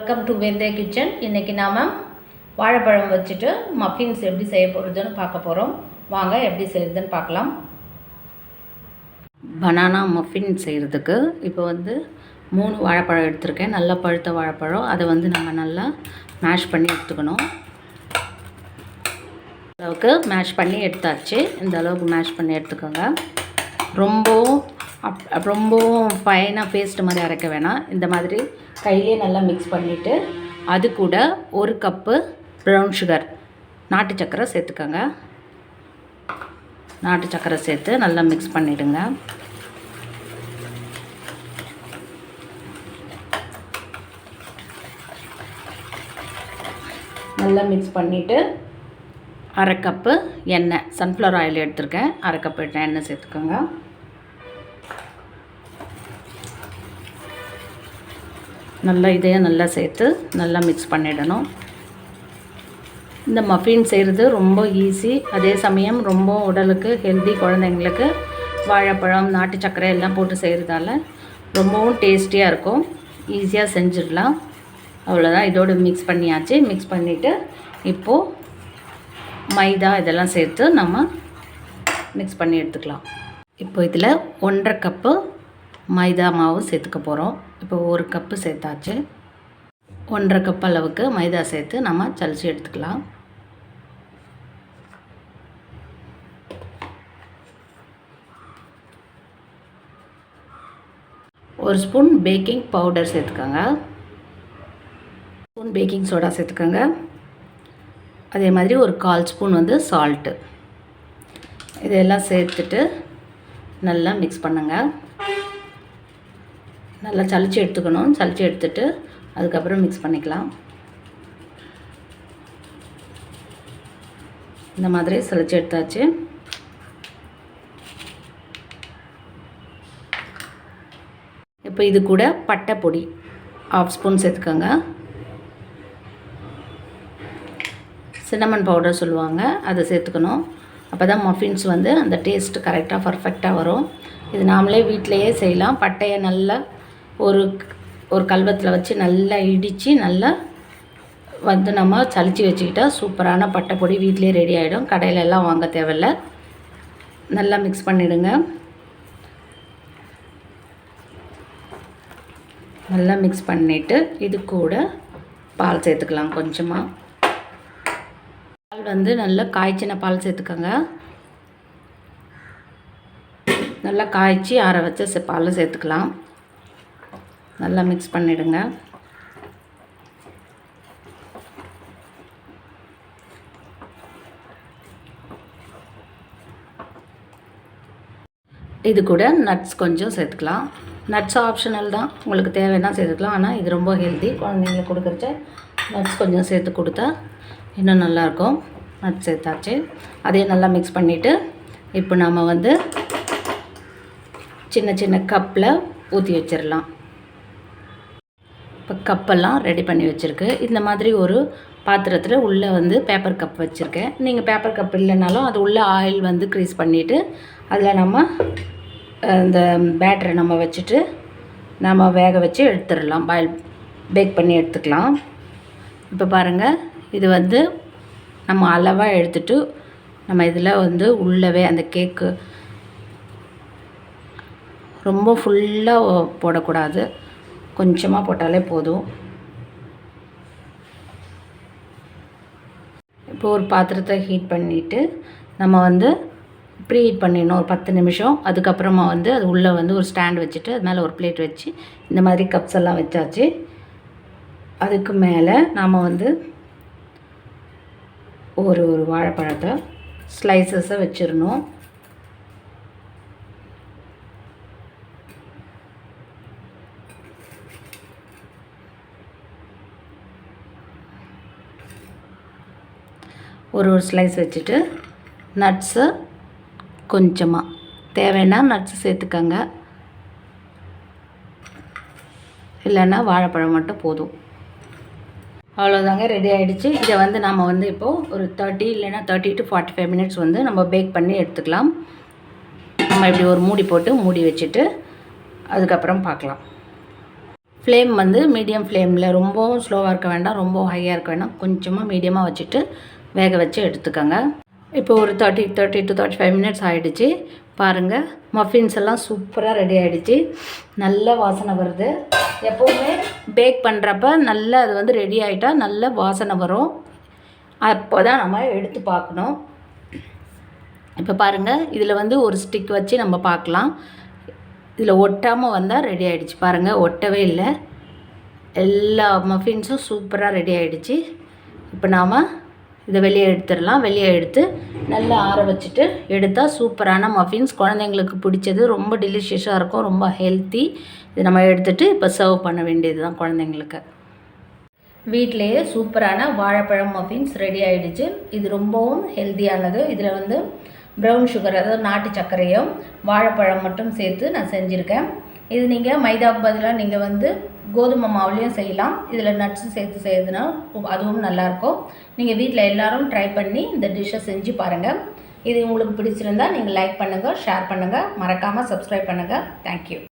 Welcome to வெந்தய kitchen. இன்றைக்கி நாம் வாழைப்பழம் வச்சுட்டு மஃபின்ஸ் எப்படி செய்ய போகிறதுன்னு பார்க்க போகிறோம். வாங்க எப்படி செய்கிறதுன்னு பார்க்கலாம். பனானா மஃபின் செய்கிறதுக்கு இப்போ 3 வாழைப்பழம் எடுத்திருக்கேன். நல்லா பழுத்த வாழைப்பழம். அதை நம்ம நல்லா மேஷ் பண்ணி எடுத்துக்கணும். அளவுக்கு மேஷ் பண்ணி எடுத்தாச்சு. இந்த அளவுக்கு மேஷ் பண்ணி எடுத்துக்கோங்க. ரொம்பவும் ஃபைனாக பேஸ்ட் மாதிரி அரைக்க வேணாம். இந்த மாதிரி கையிலே நல்லா மிக்ஸ் பண்ணிவிட்டு அது கூட 1 கப்பு ப்ரௌன் சுகர் நாட்டு சக்கரை சேர்த்துக்கோங்க. நாட்டு சக்கரை சேர்த்து நல்லா மிக்ஸ் பண்ணிவிடுங்க. நல்லா மிக்ஸ் பண்ணிவிட்டு 1/2 கப்பு எண்ணெய், சன்ஃப்ளவர் ஆயில் எடுத்துருக்கேன். 1/2 கப்பு எண்ணெய் சேர்த்துக்கோங்க. நல்லா இதையும் நல்லா சேர்த்து நல்லா மிக்ஸ் பண்ணிடணும். இந்த மஃபின் செய்கிறது ரொம்ப ஈஸி. அதே சமயம் ரொம்ப உடலுக்கு ஹெல்தி. குழந்தைங்களுக்கு வாழைப்பழம் நாட்டு சர்க்கரை எல்லாம் போட்டு செய்கிறதால ரொம்பவும் டேஸ்டியாக இருக்கும். ஈஸியாக செஞ்சிடலாம். அவ்வளோதான். இதோடு மிக்ஸ் பண்ணியாச்சு. மிக்ஸ் பண்ணிவிட்டு இப்போது மைதா இதெல்லாம் சேர்த்து நம்ம மிக்ஸ் பண்ணி எடுத்துக்கலாம். இப்போ இதில் 1/2 கப்பு மைதா மாவு சேர்த்துக்க போகிறோம். இப்போ 1 கப்பு சேர்த்தாச்சு. 1/2 கப் அளவுக்கு மைதா சேர்த்து நம்ம சலிச்சு எடுத்துக்கலாம். ஒரு ஸ்பூன் பேக்கிங் பவுடர் சேர்த்துக்கோங்க. ஸ்பூன் பேக்கிங் சோடா சேர்த்துக்கோங்க. அதே மாதிரி ஒரு 1/4 ஸ்பூன் சால்ட்டு. இதெல்லாம் சேர்த்துட்டு நல்லா மிக்ஸ் பண்ணுங்கள். நல்லா சலிச்சு எடுத்துக்கணும். சலிச்சு எடுத்துட்டு அதுக்கப்புறம் மிக்ஸ் பண்ணிக்கலாம். இந்த மாதிரி சலிச்சு எடுத்தாச்சு. இப்போ இது கூட பட்டை பொடி 1/2 ஸ்பூன் சேர்த்துக்கோங்க. சின்னமன் பவுடர் சொல்லுவாங்க, அதை சேர்த்துக்கணும். அப்போ தான் மஃபின்ஸ் அந்த டேஸ்ட்டு கரெக்டாக பர்ஃபெக்டாக வரும். இது நாமளே வீட்டிலையே செய்யலாம். பட்டையை நல்லா ஒரு கல்வத்தில் வச்சு நல்லா இடித்து நல்லா நம்ம சலிச்சு வச்சுக்கிட்டா சூப்பரான பட்டை பொடி வீட்டிலே ரெடி ஆகிடும். கடையில் எல்லாம் வாங்க தேவையில்லை. நல்லா மிக்ஸ் பண்ணிவிடுங்க. நல்லா மிக்ஸ் பண்ணிவிட்டு இது கூட பால் சேர்த்துக்கலாம். கொஞ்சமாக பால் நல்லா காய்ச்சின பால் சேர்த்துக்கோங்க. நல்லா காய்ச்சி ஆற வச்ச பால் சேர்த்துக்கலாம். நல்லா மிக்ஸ் பண்ணிவிடுங்க. இது கூட நட்ஸ் கொஞ்சம் சேர்த்துக்கலாம். நட்ஸ் ஆப்ஷனல் தான், உங்களுக்கு தேவைன்னா சேர்த்துக்கலாம். ஆனால் இது ரொம்ப ஹெல்தி. குழந்தைங்களுக்கு கொடுக்குறச்ச நட்ஸ் கொஞ்சம் சேர்த்து கொடுத்தா இன்னும் நல்லாயிருக்கும். நட்ஸ் சேர்த்தாச்சு. அதையும் நல்லா மிக்ஸ் பண்ணிவிட்டு இப்போ நம்ம சின்ன சின்ன கப்பில் ஊற்றி வச்சிடலாம். இப்போ கப்பெல்லாம் ரெடி பண்ணி வச்சுருக்கு. இந்த மாதிரி ஒரு பாத்திரத்தில் உள்ளே பேப்பர் கப் வச்சுருக்கேன். நீங்கள் பேப்பர் கப் இல்லைனாலும் அது உள்ளே ஆயில் க்ரீஸ் பண்ணிவிட்டு அதில் நம்ம இந்த பேட்டரை நம்ம வச்சுட்டு நம்ம வேக வச்சு எடுத்துடலாம். பேக் பண்ணி எடுத்துக்கலாம். இப்போ பாருங்கள், இது நம்ம அளவாக எடுத்துகிட்டு நம்ம இதில் உள்ளவே அந்த கேக்கு ரொம்ப ஃபுல்லாக போடக்கூடாது. கொஞ்சமாக போட்டாலே போதும். இப்போ ஒரு பாத்திரத்தை ஹீட் பண்ணிவிட்டு நம்ம ப்ரீ ஹீட் பண்ணிடணும் ஒரு 10 நிமிஷம். அதுக்கப்புறமா அது உள்ளே ஒரு ஸ்டாண்ட் வச்சுட்டு அது மேலே ஒரு பிளேட் வச்சு இந்த மாதிரி கப்ஸ் எல்லாம் வச்சாச்சு. அதுக்கு மேலே நாம் ஒரு வாழைப்பழத்தை ஸ்லைசஸை வச்சிடணும். ஒரு ஸ்லைஸ் வச்சுட்டு நட்ஸு கொஞ்சமாக தேவைன்னா நட்ஸு சேர்த்துக்கங்க. இல்லைன்னா வாழைப்பழம் மட்டும் போதும். அவ்வளோதாங்க, ரெடி ஆகிடுச்சு. இதை நம்ம இப்போது ஒரு 30 இல்லைன்னா 30 to 45 மினிட்ஸ் நம்ம பேக் பண்ணி எடுத்துக்கலாம். நம்ம இப்படி ஒரு மூடி போட்டு மூடி வச்சுட்டு அதுக்கப்புறம் பார்க்கலாம். ஃப்ளேம் வந்து மீடியம் ஃப்ளேமில், ரொம்பவும் ஸ்லோவாக இருக்க வேண்டாம், ரொம்ப ஹையாக இருக்க வேண்டாம், கொஞ்சமாக மீடியமாக வச்சுட்டு வேக வச்சு எடுத்துக்கோங்க. இப்போ ஒரு 30 to 35 மினிட்ஸ் ஆகிடுச்சு. பாருங்கள், மஃபின்ஸ் எல்லாம் சூப்பராக ரெடி ஆகிடுச்சு. நல்ல வாசனை வருது. எப்போவுமே பேக் பண்ணுறப்ப நல்லா அது வந்து ரெடி ஆகிட்டா நல்ல வாசனை வரும். அப்போ தான் நம்ம எடுத்து பார்க்கணும். இப்போ பாருங்கள், இதில் வந்து ஒரு ஸ்டிக் வச்சு நம்ம பார்க்கலாம். இதில் ஒட்டாமல் வந்தால் ரெடி ஆகிடுச்சு. பாருங்கள், ஒட்டவே இல்லை. எல்லா மஃபின்ஸும் சூப்பராக ரெடி ஆகிடுச்சு. இப்போ நாம் இதை வெளியே எடுத்துடலாம். வெளியே எடுத்து நல்லா ஆற வச்சுட்டு எடுத்தால் சூப்பரான மஃபின்ஸ், குழந்தைங்களுக்கு பிடிச்சது, ரொம்ப டெலிஷியஸாக இருக்கும், ரொம்ப ஹெல்த்தி. இது நம்ம எடுத்துகிட்டு இப்போ சர்வ் பண்ண வேண்டியது தான் குழந்தைங்களுக்கு. வீட்டிலையே சூப்பரான வாழைப்பழம் மஃபின்ஸ் ரெடி ஆகிடுச்சு. இது ரொம்பவும் ஹெல்த்தியானது. இதில் வந்து ப்ரௌன் சுகர், அதாவது நாட்டு சர்க்கரையும் வாழைப்பழம் மட்டும் சேர்த்து நான் செஞ்சுருக்கேன். இது நீங்கள் மைதாவுக்கு பதிலாக நீங்கள் வந்து கோதுமை மாவுலேயும் செய்யலாம். இதில் நட்ஸு சேர்த்து செய்யுதுன்னா அதுவும் நல்லாயிருக்கும். நீங்கள் வீட்டில் எல்லோரும் ட்ரை பண்ணி இந்த டிஷ்ஷை செஞ்சு பாருங்கள். இது உங்களுக்கு பிடிச்சிருந்தால் நீங்கள் லைக் பண்ணுங்கள், ஷேர் பண்ணுங்கள், மறக்காமல் சப்ஸ்கிரைப் பண்ணுங்கள். தேங்க்யூ.